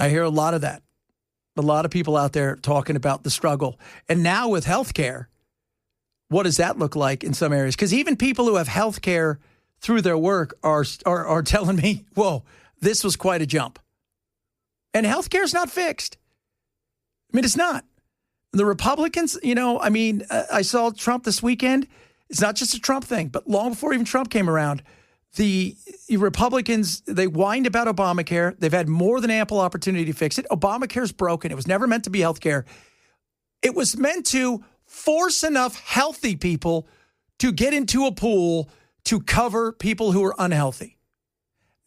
I hear a lot of that. A lot of people out there talking about the struggle. And now with healthcare, what does that look like in some areas? Because even people who have healthcare through their work are telling me, whoa, this was quite a jump. And healthcare is not fixed. I mean, it's not. The Republicans, I saw Trump this weekend. It's not just a Trump thing, but long before even Trump came around, the Republicans, they whined about Obamacare. They've had more than ample opportunity to fix it. Obamacare's broken. It was never meant to be health care. It was meant to force enough healthy people to get into a pool to cover people who are unhealthy.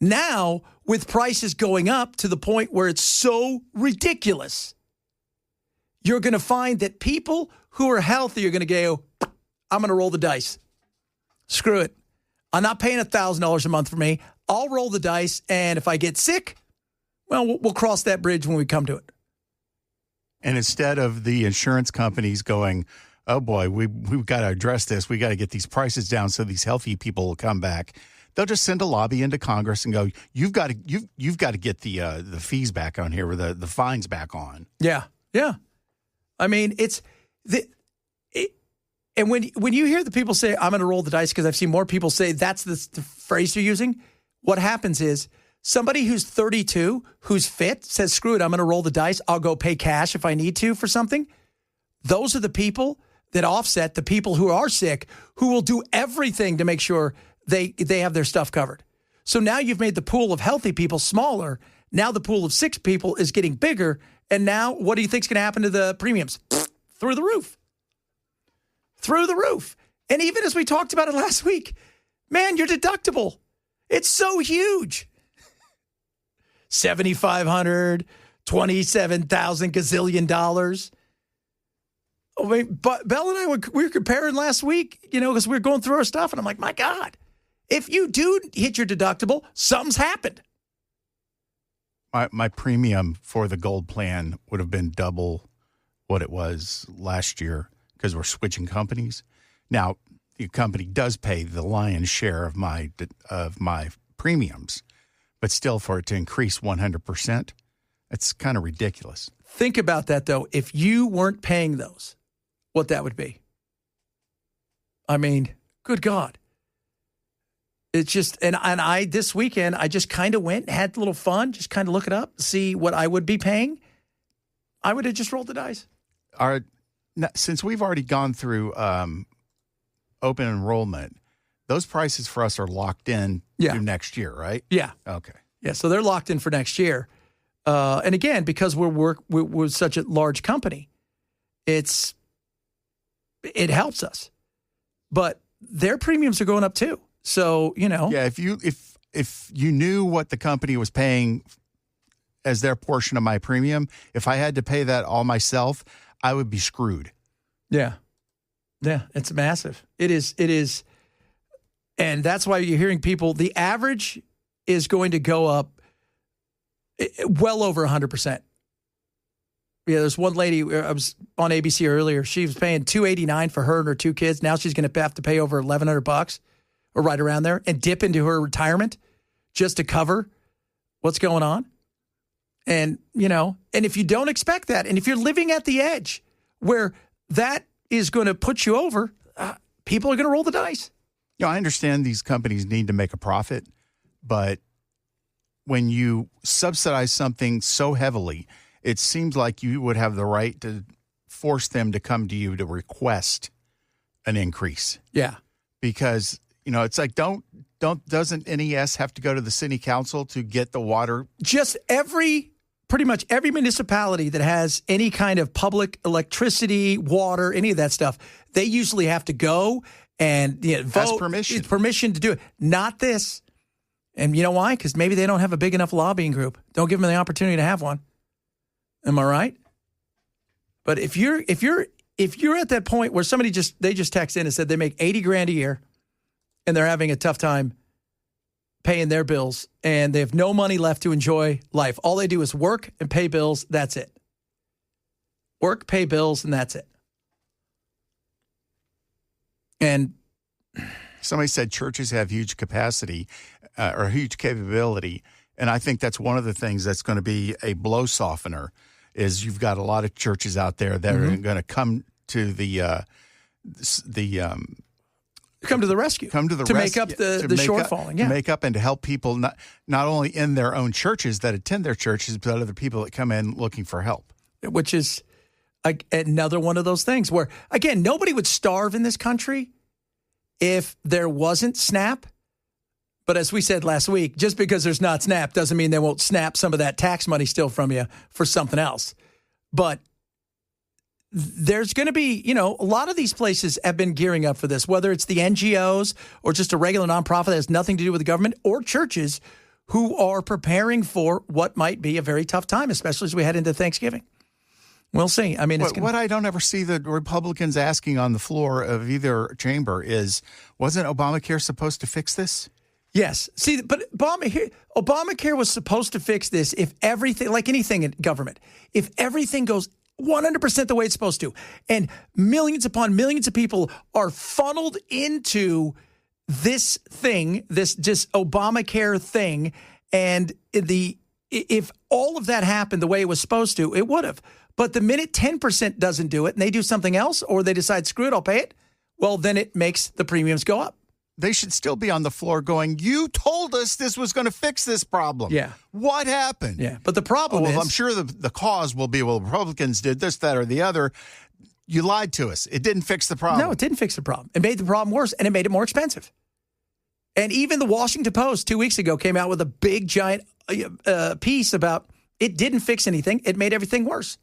Now, with prices going up to the point where it's so ridiculous, you're going to find that people who are healthy are going to go, I'm going to roll the dice. Screw it. I'm not paying $1,000 a month for me. I'll roll the dice, and if I get sick, well, we'll cross that bridge when we come to it. And instead of the insurance companies going, oh boy, we've got to address this. We got to get these prices down so these healthy people will come back. They'll just send a lobby into Congress and go, you've got to get the fees back on here, or the fines back on. Yeah. I mean, and when you hear the people say, I'm going to roll the dice, because I've seen more people say that's the phrase you're using, what happens is somebody who's 32, who's fit, says, screw it, I'm going to roll the dice. I'll go pay cash if I need to for something. Those are the people that offset the people who are sick, who will do everything to make sure they have their stuff covered. So now you've made the pool of healthy people smaller. Now the pool of sick people is getting bigger. And now what do you think is going to happen to the premiums? Through the roof. Through the roof. And even as we talked about it last week, man, your deductible, it's so huge. $7,500, $27,000 gazillion dollars. I mean, but Belle and I we were comparing last week, because we were going through our stuff, and I'm like, my God, if you do hit your deductible, something's happened. My premium for the gold plan would have been double what it was last year because we're switching companies. Now, the company does pay the lion's share of my premiums, but still for it to increase 100%, it's kind of ridiculous. Think about that, though. If you weren't paying those, what that would be. I mean, good God. It's just, and I, this weekend, I just kind of went, had a little fun, just kind of look it up, see what I would be paying. I would have just rolled the dice. Since we've already gone through open enrollment, those prices for us are locked in through next year, right? Yeah. Okay. Yeah, so they're locked in for next year. And again, because we're such a large company, it helps us. But their premiums are going up too. So, Yeah, if you knew what the company was paying as their portion of my premium, if I had to pay that all myself, I would be screwed. Yeah. Yeah, it's massive. It is. And that's why you're hearing people, the average is going to go up well over 100%. Yeah, there's one lady, I was on ABC earlier, she was paying $289 for her and her two kids. Now she's going to have to pay over $1,100 or right around there and dip into her retirement just to cover what's going on. And, and if you don't expect that, and if you're living at the edge where that is going to put you over, people are going to roll the dice. I understand these companies need to make a profit, but when you subsidize something so heavily, it seems like you would have the right to force them to come to you to request an increase. Yeah. Because, it's like, doesn't NES have to go to the city council to get the water? Just pretty much every municipality that has any kind of public electricity, water, any of that stuff, they usually have to go and vote. Permission to do it. Not this. And you know why? Because maybe they don't have a big enough lobbying group. Don't give them the opportunity to have one. Am I right? But if you're at that point where somebody just text in and said they make $80,000 a year and they're having a tough time paying their bills and they have no money left to enjoy life. All they do is work and pay bills. That's it. Work, pay bills, and that's it. And somebody said churches have huge capacity or huge capability, And I think that's one of the things that's going to be a blow softener is you've got a lot of churches out there that are going to come to come to the rescue. Come to the to rescue. Make up the shortfall. To make up and to help people not only in their own churches that attend their churches, but other people that come in looking for help. Which is another one of those things where, again, nobody would starve in this country if there wasn't SNAP. But as we said last week, just because there's not SNAP doesn't mean they won't snap some of that tax money still from you for something else. But there's going to be, a lot of these places have been gearing up for this, whether it's the NGOs or just a regular nonprofit that has nothing to do with the government, or churches who are preparing for what might be a very tough time, especially as we head into Thanksgiving. We'll see. I mean, what I don't ever see the Republicans asking on the floor of either chamber is, wasn't Obamacare supposed to fix this? Yes. See, but Obamacare was supposed to fix this if everything, like anything in government, if everything goes 100% the way it's supposed to, and millions upon millions of people are funneled into this thing, this just Obamacare thing, and if all of that happened the way it was supposed to, it would have. But the minute 10% doesn't do it and they do something else, or they decide, screw it, I'll pay it, well, then it makes the premiums go up. They should still be on the floor going, you told us this was going to fix this problem. Yeah. What happened? Yeah. But the problem is, I'm sure the cause will be, well, Republicans did this, that, or the other. You lied to us. It didn't fix the problem. No, it didn't fix the problem. It made the problem worse, and it made it more expensive. And even the Washington Post 2 weeks ago came out with a big, giant piece about it didn't fix anything. It made everything worse.